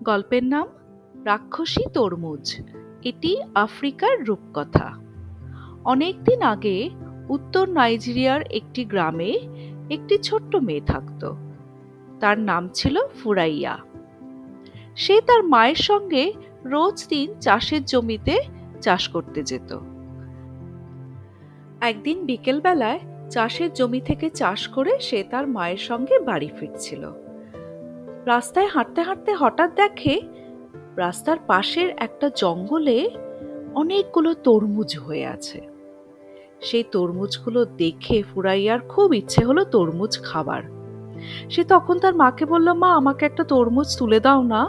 গল্পের নাম রাক্ষসী তরমুজ। এটি আফ্রিকার রূপকথা। অনেকদিন আগে উত্তর নাইজেরিয়ার একটি গ্রামে একটি ছোট্ট মেয়ে থাকত। তার নাম ছিল ফুরাইয়া। সে তার মায়ের সঙ্গে রোজ দিন চাষের জমিতে চাষ করতে যেত। একদিন বিকেলবেলায় চাষের জমি থেকে চাষ করে সে তার মায়ের সঙ্গে বাড়ি ফিরছিল। রাস্তায় হাঁটতে হাঁটতে হঠাৎ দেখে রাস্তার পাশের একটা জঙ্গলে অনেকগুলো তরমুজ হয়ে আছে। সেই তরমুজগুলো দেখে ফুরাইয়ার খুব ইচ্ছে হলো তরমুজ খাবার। সে তখন তার মাকে বলল, মা, আমাকে একটা তরমুজ তুলে দাও না।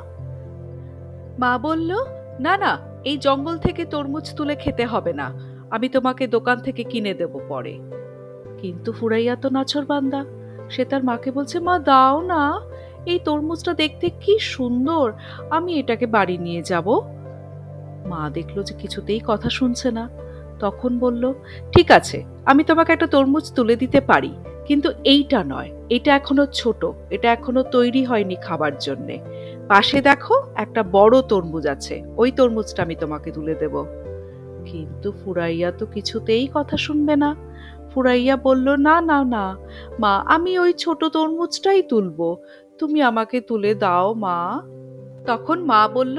মা বলল, না না, এই জঙ্গল থেকে তরমুজ তুলে খেতে হবে না, আমি তোমাকে দোকান থেকে কিনে দেব পরে। কিন্তু ফুরাইয়া তো নাছোড়বান্দা, সে তার মাকে বলছে, মা দাও না, এই তরমুজটা দেখতে কি সুন্দর, আমি এটাকে বাড়ি নিয়ে যাব। মা দেখলো যে কিছুতেই কথা শুনছে না, তখন বলল, ঠিক আছে, আমি তোমাকে একটা তরমুজ তুলে দিতে পারি, কিন্তু এইটা নয়, এটা এখনো ছোট, এটা এখনো তৈরি হয়নি খাবার জন্যে। পাশে দেখো একটা বড় তরমুজ আছে, ওই তরমুজটা আমি তোমাকে তুলে দেব। কিন্তু ফুরাইয়া তো কিছুতেই কথা শুনবে না। ফুরাইয়া বলল, না না না মা, আমি ওই ছোট তরমুজটাই তুলবো, তুমি আমাকে তুলে দাও মা। তখন মা বলল,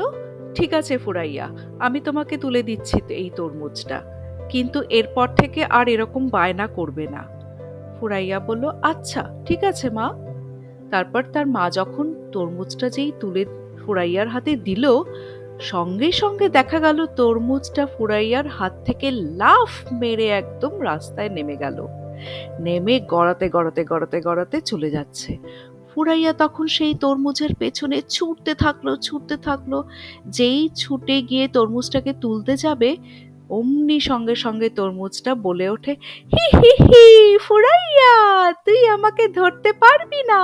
ঠিক আছে ফুরাইয়া, আমি তোমাকে তুলে দিচ্ছি এই তরমুজটা, কিন্তু এরপর থেকে আর এরকম বায়না করবে না। ফুরাইয়া বলল, আচ্ছা ঠিক আছে মা। তারপর তার মা যখন তরমুজটা যেই তুলে ফুরাইয়ার হাতে দিল, সঙ্গে সঙ্গে দেখা গেল তরমুজটা ফুরাইয়ার হাত থেকে লাফ মেরে একদম রাস্তায় নেমে গেল। নেমে গড়াতে গড়াতে গড়াতে গড়াতে চলে যাচ্ছে। ফুরাইয়া তখন সেই তরমুজের পেছনে ছুটতে থাকলো। যেই ছুটে গিয়ে তরমুজটাকে তুলতে যাবে, অমনি সঙ্গে সঙ্গে তরমুজটা বলে ওঠে, হি হি হি, ফুরাইয়া, তুই আমাকে ধরতে পারবি না,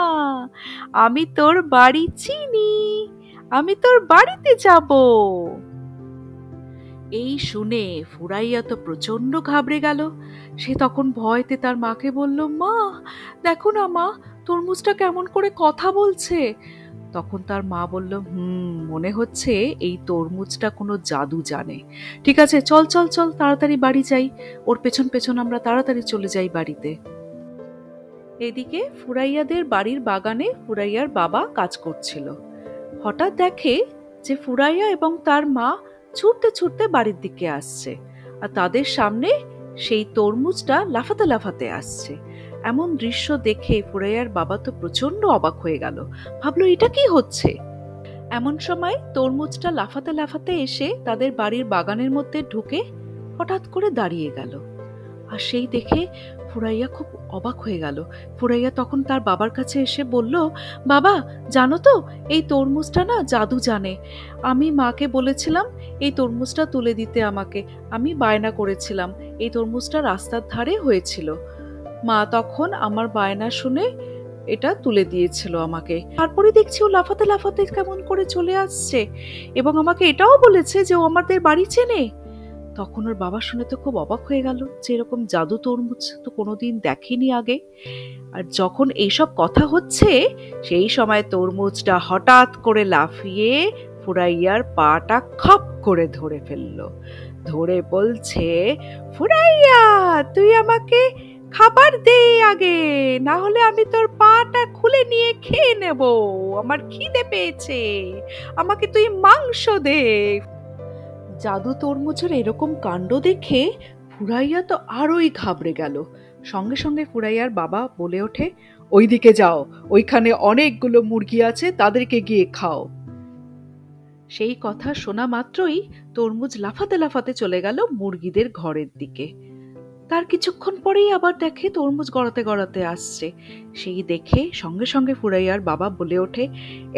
আমি তোর বাড়ি চিনি, আমি তোর বাড়িতে যাব। এই শুনে ফুরাইয়া তো প্রচন্ড ঘাবড়ে গেল। সে তখন ভয়তে তার মাকে বলল, মা দেখো না মা, তরমুজটা কেমন করে কথা বলছে। তখন তার মা বলল, মনে হচ্ছে এই তরমুজটা কোনো জাদু জানে। ঠিক আছে, চল চল চল, তাড়াতাড়ি বাড়ি যাই, ওর পেছন পেছন আমরা তাড়াতাড়ি চলে যাই বাড়িতে। এদিকে ফুরাইয়াদের বাড়ির বাগানে ফুরাইয়ার বাবা কাজ করছিল। হঠাৎ দেখে যে ফুরাইয়া এবং তার মা ছুটতে ছুটতে বাড়ির দিকে আসছে, আর তাদের সামনে সেই তরমুজটা লাফাতে লাফাতে আসছে। এমন দৃশ্য দেখে ফুরাইয়ার বাবা তো প্রচন্ড অবাক হয়ে গেল, ভাবলো এটা কি হচ্ছে। এমন সময় তরমুজটা লাফাতে লাফাতে এসে তাদের বাড়ির বাগানের মধ্যে ঢুকে হঠাৎ করে দাঁড়িয়ে গেল। আর সেই দেখে ফুরাইয়া খুব অবাক হয়ে গেল। ফুরাইয়া তখন তার বাবার কাছে এসে বলল, বাবা জানো তো, এই তরমুজটা না জাদু জানে। আমি মাকে বলেছিলাম এই তরমুজটা তুলে দিতে আমাকে, আমি বায়না করেছিলাম, এই তরমুজটা রাস্তার ধারে হয়েছিল, মা তখন আমার বায়না শুনে এটা তুলে দিয়েছিল আমাকে। তারপরে দেখছি ও লাফাতে লাফাতে কেমন করে চলে আসছে, এবং আমাকে এটাও বলেছে যে ও আমাদের বাড়ি চেনে। তখন ওর বাবা শুনে তো খুব অবাক হয়ে গেল যে এরকম জাদু তরমুজ তো কোনোদিন দেখেনি আগে। আর যখন এইসব কথা হচ্ছে, সেই সময় তরমুজটা হঠাৎ করে লাফিয়ে ফুরাইয়ার পাটা খপ করে ধরে ফেললো। ধরে বলছে, ফুরাইয়া, তুই আমাকে খাবার দে আগে, না হলে আমি তোর পাটা খুলে নিয়ে খেয়ে নেব, আমার খিদে পেয়েছে, আমাকে তুই মাংস দে। জাদু তরমুজের এরকম কাণ্ড দেখে ফুরাইয়া তো আরোই ঘাবড়ে গেল। সঙ্গে সঙ্গে ফুরাইয়ার বাবা বলে ওঠে, ওইদিকে যাও, ওইখানে অনেকগুলো মুরগি আছে, তাদেরকে গিয়ে খাও। সেই কথা শোনা মাত্রই তরমুজ লাফাতে লাফাতে চলে গেল মুরগিদের ঘরের দিকে। তার কিছুক্ষণ পরেই আবার দেখে তরমুজ গড়াতে গড়াতে আসছে। সেই দেখে সঙ্গে সঙ্গে ফুরাইয়ার বাবা বলে ওঠে,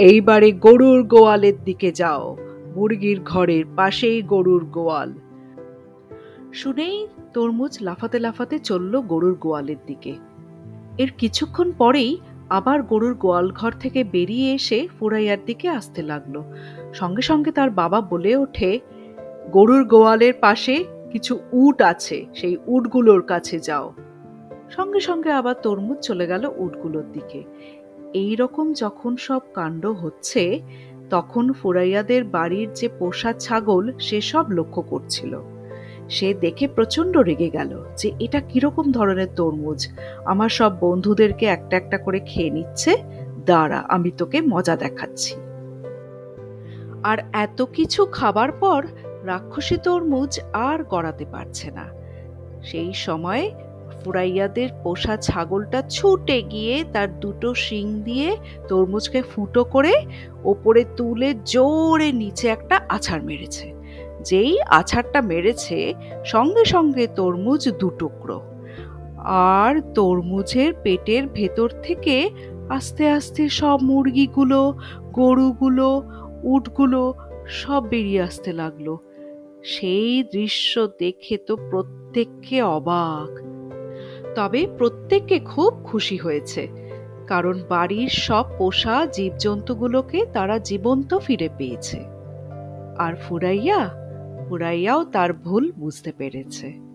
এইবারে গরুর গোয়ালের দিকে যাও, মুরগির ঘরের পাশেই গরুর গোয়াল। শুনেই তরমুজ লাফাতে লাফাতে চলল গরুর গোয়ালের দিকে। এর কিছুক্ষণ পরেই আবার গরুর গোয়াল ঘর থেকে বেরিয়ে এসে ফুরাইয়ার দিকে আসতে লাগলো। সঙ্গে সঙ্গে তার বাবা বলে ওঠে, গরুর গোয়ালের পাশে কিছু উট আছে, সেই উটগুলোর কাছে যাও। সঙ্গে সঙ্গে আবার তরমুজ চলে গেল উটগুলোর দিকে। এই রকম যখন সব কাণ্ড হচ্ছে, তখন ফুরাইয়াদের বাড়ির যে পোষা ছাগল সে সব লক্ষ্য করছিল। সে দেখে প্রচন্ড রেগে গেল যে এটা কিরকম ধরনের তরমুজ, আমার সব বন্ধুদেরকে একটা একটা করে খেয়ে নিচ্ছে, দাঁড়া আমি তোকে মজা দেখাচ্ছি। আর এত কিছু খাবার পর রাক্ষসী তরমুজ আর গড়াতে পারছে না। সেই সময় ফুরাইয়াদের পোষা ছাগলটা ছুটে গিয়ে তার দুটো শিং দিয়ে তরমুজকে ফুটো করে ওপরে তুলে জোরে নিচে একটা আছাড় মেরেছে। যেই আছাড়টা মেরেছে, সঙ্গে সঙ্গে তরমুজ দুটুকরো। আর তরমুজের পেটের ভেতর থেকে আস্তে আস্তে সব মুরগিগুলো, গরুগুলো, উটগুলো সব বেরিয়ে আসতে লাগলো। সেই দৃশ্য দেখে তো প্রত্যেককে অবাক, তবে প্রত্যেককে খুব খুশি হয়েছে, কারণ বাড়ির সব পোষা জীবজন্তুগুলোকে তারা জীবন্ত ফিরে পেয়েছে। আর ফুরাইয়াও তার ভুল বুঝতে পেরেছে।